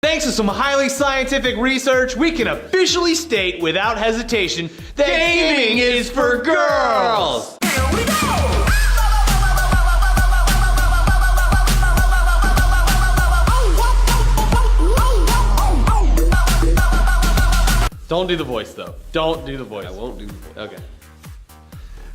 Thanks to some highly scientific research, we can officially state without hesitation that gaming is for girls! Here we go! Don't do the voice, though. Don't do the voice. I won't do the voice. Okay.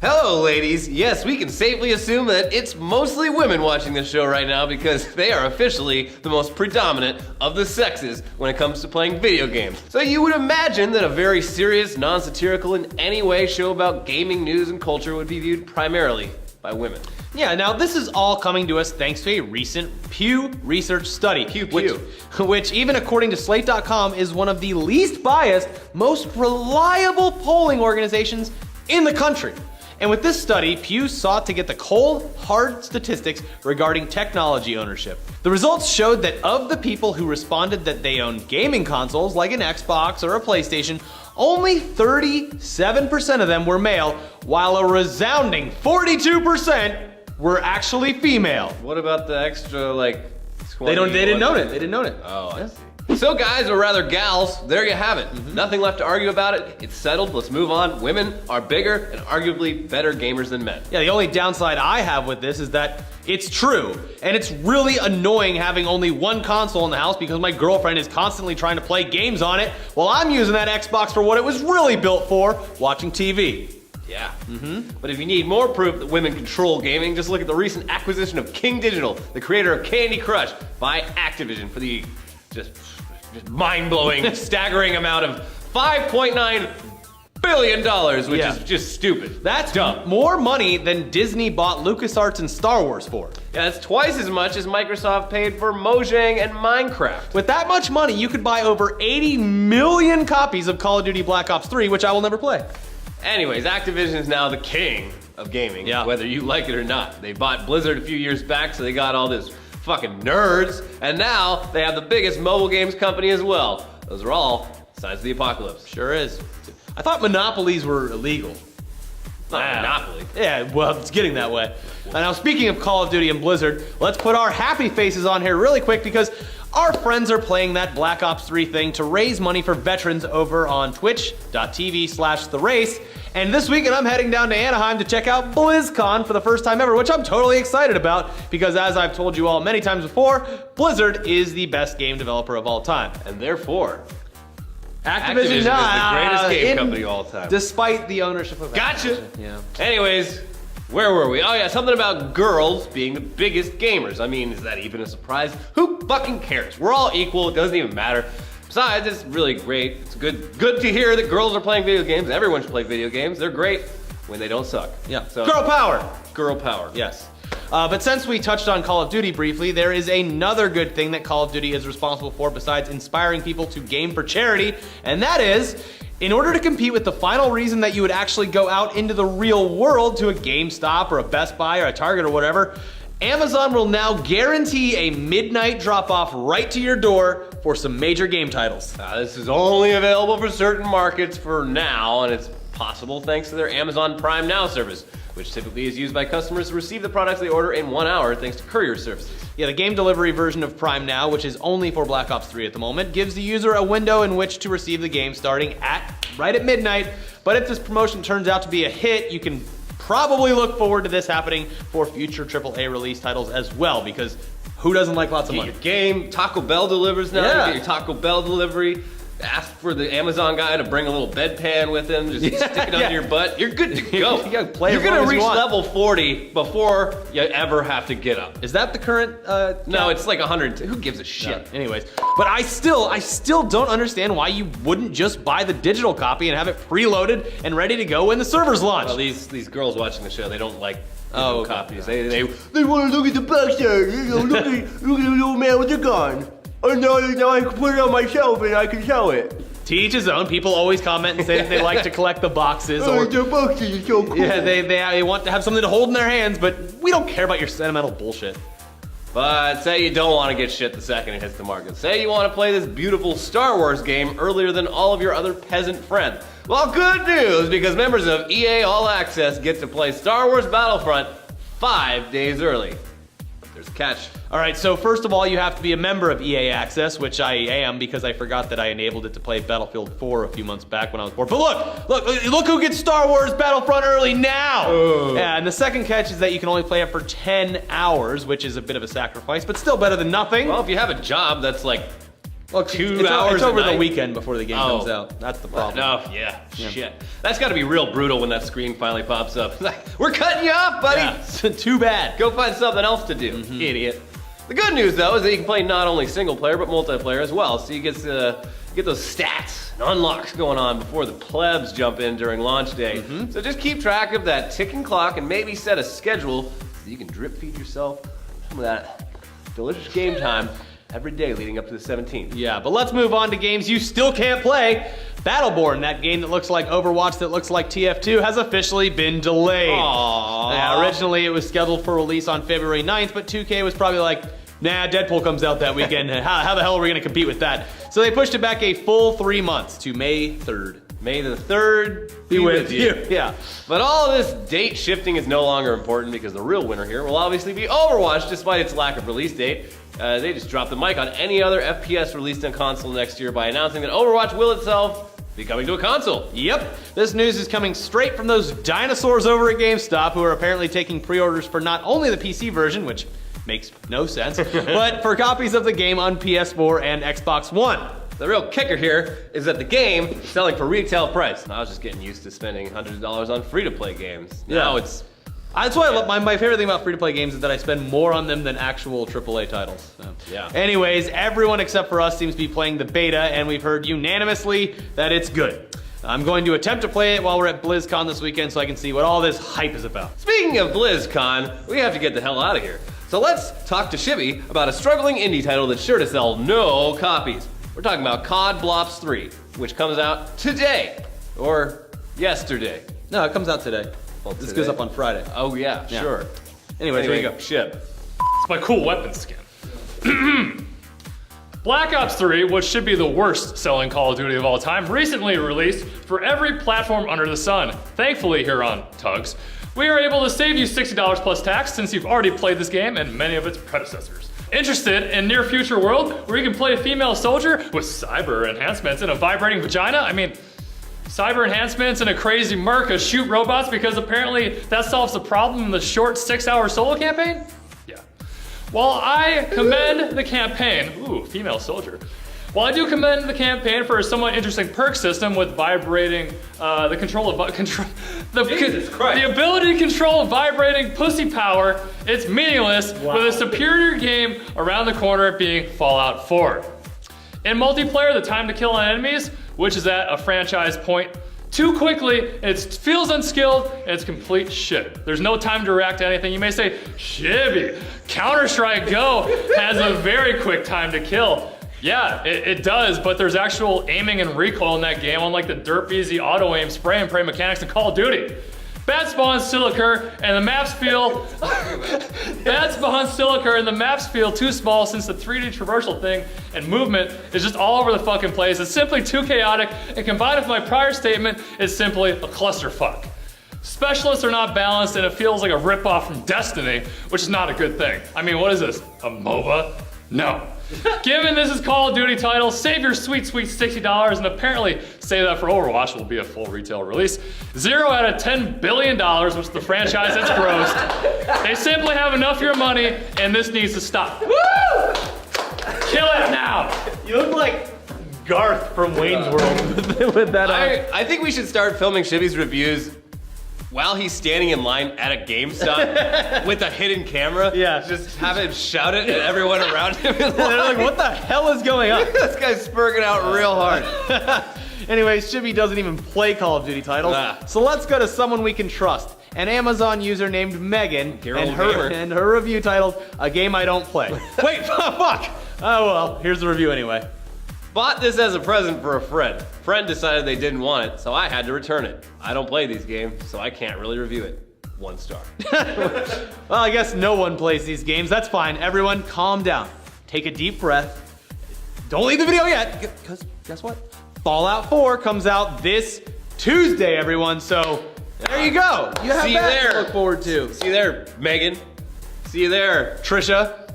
Hello, ladies. Yes, we can safely assume that it's mostly women watching this show right now because they are officially the most predominant of the sexes when it comes to playing video games. So you would imagine that a very serious, non-satirical in any way show about gaming news and culture would be viewed primarily by women. Yeah, now this is all coming to us thanks to a recent Pew Research study. Pew. Which even according to Slate.com is one of the least biased, most reliable polling organizations in the country. And with this study, Pew sought to get the cold, hard statistics regarding technology ownership. The results showed that of the people who responded that they own gaming consoles like an Xbox or a PlayStation, only 37% of them were male, while a resounding 42% were actually female. What about the extra, like, 20? They didn't note it. They didn't note it. Oh, I see. So guys, or rather gals, there you have it. Nothing left to argue about it. It's settled. Let's move on. Women are bigger and arguably better gamers than men. Yeah, the only downside I have with this is that it's true. And it's really annoying having only one console in the house because my girlfriend is constantly trying to play games on it while I'm using that Xbox for what it was really built for, watching TV. Yeah. But if you need more proof that women control gaming, just look at the recent acquisition of King Digital, the creator of Candy Crush, by Activision for the just mind-blowing, staggering amount of $5.9 billion, which is just stupid. That's dumb. More money than Disney bought LucasArts and Star Wars for. Yeah, that's twice as much as Microsoft paid for Mojang and Minecraft. With that much money, you could buy over 80 million copies of Call of Duty Black Ops 3, which I will never play. Anyways, Activision is now the king of gaming, whether you like it or not. They bought Blizzard a few years back, so they got all this fucking nerds, and now they have the biggest mobile games company as well. Those are all signs of the apocalypse. Sure is. I thought monopolies were illegal. Not Monopoly. Yeah, well, it's getting that way. Now, speaking of Call of Duty and Blizzard, let's put our happy faces on here really quick because our friends are playing that Black Ops 3 thing to raise money for veterans over on twitch.tv/therace. And this weekend, I'm heading down to Anaheim to check out BlizzCon for the first time ever, which I'm totally excited about because, as I've told you all many times before, Blizzard is the best game developer of all time. And therefore, Activision is the greatest game company of all time. Despite the ownership of Gotcha! Activision. Yeah. Anyways, where were we? Oh yeah, something about girls being the biggest gamers. I mean, is that even a surprise? Who fucking cares? We're all equal, it doesn't even matter. Besides, it's really great. It's good to hear that girls are playing video games. Everyone should play video games. They're great when they don't suck. Yeah. So, Girl power! girl power. Yes. But since we touched on Call of Duty briefly, there is another good thing that Call of Duty is responsible for besides inspiring people to game for charity, and that is, in order to compete with the final reason that you would actually go out into the real world to a GameStop or a Best Buy or a Target or whatever, Amazon will now guarantee a midnight drop-off right to your door for some major game titles. This is only available for certain markets for now, and it's possible thanks to their Amazon Prime Now service, which typically is used by customers to receive the products they order in 1 hour thanks to courier services. Yeah, the game delivery version of Prime Now, which is only for Black Ops 3 at the moment, gives the user a window in which to receive the game starting right at midnight. But if this promotion turns out to be a hit, you can probably look forward to this happening for future AAA release titles as well, because who doesn't like lots of money? Your game, Taco Bell delivers now. Yeah. You get your Taco Bell delivery. Ask for the Amazon guy to bring a little bedpan with him. Just stick it under your butt. You're good to go. You gotta play You're as long gonna as you reach want. level 40 before you ever have to get up. Is that the current? No, it's like 100. Who gives a shit? Anyways, but I still don't understand why you wouldn't just buy the digital copy and have it preloaded and ready to go when the servers launch. Well, these girls watching the show, they don't like okay. copies. They want to look at the backside. Look at the little man with the gun. Oh no, now I can put it on my shelf and I can sell it. To each his own. People always comment and say that they like to collect the boxes. Or the boxes are so cool. Yeah, they want to have something to hold in their hands, but we don't care about your sentimental bullshit. But say you don't want to get shit the second it hits the market. Say you want to play this beautiful Star Wars game earlier than all of your other peasant friends. Well, good news, because members of EA All Access get to play Star Wars Battlefront 5 days early. there's a catch. All right, so first of all, you have to be a member of EA Access, which I am because I forgot that I enabled it to play Battlefield 4 a few months back when I was bored. But look who gets Star Wars Battlefront early now! Oh. Yeah, and the second catch is that you can only play it for 10 hours, which is a bit of a sacrifice, but still better than nothing. Well, if you have a job that's like 2 it's hours over a night. the weekend before the game comes out. That's the problem. No, shit. That's got to be real brutal when that screen finally pops up. Like, we're cutting you off, buddy. Yeah. Too bad. Go find something else to do, idiot. The good news, though, is that you can play not only single player, but multiplayer as well. So you get those stats and unlocks going on before the plebs jump in during launch day. So just keep track of that ticking clock and maybe set a schedule so you can drip feed yourself some of that delicious game time every day leading up to the 17th. Yeah, but let's move on to games you still can't play. Battleborn, that game that looks like Overwatch, that looks like TF2, has officially been delayed. Aww. Yeah, originally it was scheduled for release on February 9th, but 2K was probably like, nah, Deadpool comes out that weekend. How the hell are we going to compete with that? So they pushed it back a full 3 months to May 3rd. May the 3rd be with you. Yeah. But all of this date shifting is no longer important because the real winner here will obviously be Overwatch despite its lack of release date. They just dropped the mic on any other FPS released on console next year by announcing that Overwatch will itself be coming to a console. Yep. This news is coming straight from those dinosaurs over at GameStop who are apparently taking pre-orders for not only the PC version, which makes no sense, but for copies of the game on PS4 and Xbox One. The real kicker here is that the game is selling for retail price. I was just getting used to spending hundreds of dollars on free-to-play games. Now it's... That's why I love my favorite thing about free-to-play games is that I spend more on them than actual AAA titles. So. Yeah. Anyways, everyone except for us seems to be playing the beta, and we've heard unanimously that it's good. I'm going to attempt to play it while we're at BlizzCon this weekend so I can see what all this hype is about. Speaking of BlizzCon, we have to get the hell out of here. So let's talk to Shibby about a struggling indie title that's sure to sell no copies. We're talking about COD Blops 3, which comes out today. Or yesterday. No, it comes out today. Well, this today? goes up on Friday. Oh yeah, sure. Anyway, there you go. Shib. It's my cool weapon skin. Black Ops 3, which should be the worst selling Call of Duty of all time, recently released for every platform under the sun. Thankfully here on T.U.G.S, we are able to save you $60 plus tax since you've already played this game and many of its predecessors. Interested in near future world where you can play a female soldier with cyber enhancements and a vibrating vagina? I mean, cyber enhancements and a crazy merc shoot robots because apparently that solves the problem in the short 6-hour solo campaign? Yeah. While I commend the campaign, female soldier. While I do commend the campaign for a somewhat interesting perk system with vibrating, the ability to control vibrating pussy power, it's meaningless with a superior game around the corner being Fallout 4. In multiplayer, the time to kill on enemies, which is at a franchise point too quickly, it feels unskilled, and it's complete shit. There's no time to react to anything. You may say, Shibby, Counter-Strike Go has a very quick time to kill. Yeah, it does, but there's actual aiming and recoil in that game, unlike the derp easy auto aim spray and pray mechanics in Call of Duty. Bad spawns still occur, and the maps feel too small since the 3D traversal thing and movement is just all over the fucking place. It's simply too chaotic, and combined with my prior statement, it's simply a clusterfuck. Specialists are not balanced, and it feels like a ripoff from Destiny, which is not a good thing. I mean, what is this, a MOBA? No. Given this is Call of Duty title, save your sweet, sweet $60 and apparently save that for Overwatch will be a full retail release. 0 out of $10 billion, which is the franchise that's grossed. They simply have enough of your money and this needs to stop. Woo! Kill it now! You look like Garth from Wayne's World with that I think we should start filming Shibby's reviews while he's standing in line at a GameStop with a hidden camera. Yeah. Just have him shout it at everyone around him. They're like, what the hell is going on? This guy's spurging out real hard. Anyways, Shibby doesn't even play Call of Duty titles. So let's go to someone we can trust. An Amazon user named Megan and her review titled, A Game I Don't Play. Wait, fuck! Oh well, here's the review anyway. Bought this as a present for a friend. Friend decided they didn't want it, so I had to return it. I don't play these games, so I can't really review it. 1 star. Well, I guess no one plays these games. That's fine. Everyone, calm down. Take a deep breath. Don't leave the video yet, because guess what? Fallout 4 comes out this Tuesday, everyone, so there you go. You have that to look forward to. See there, Megan. See you there. Trisha,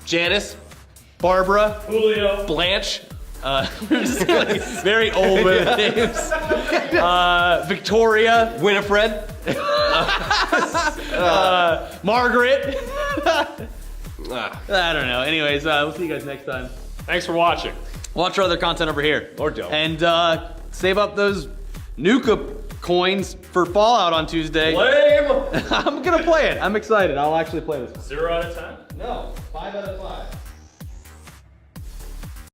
Janice, Barbara, Julio. Blanche. we're just like very old women names. Victoria, Winifred. Margaret. Ah, I don't know. Anyways, we'll see you guys next time. Thanks for watching. Watch our other content over here. Or don't. And save up those Nuka coins for Fallout on Tuesday. Lame. I'm gonna play it. I'm excited. I'll actually play this. 0 out of 10. No, 5 out of 5.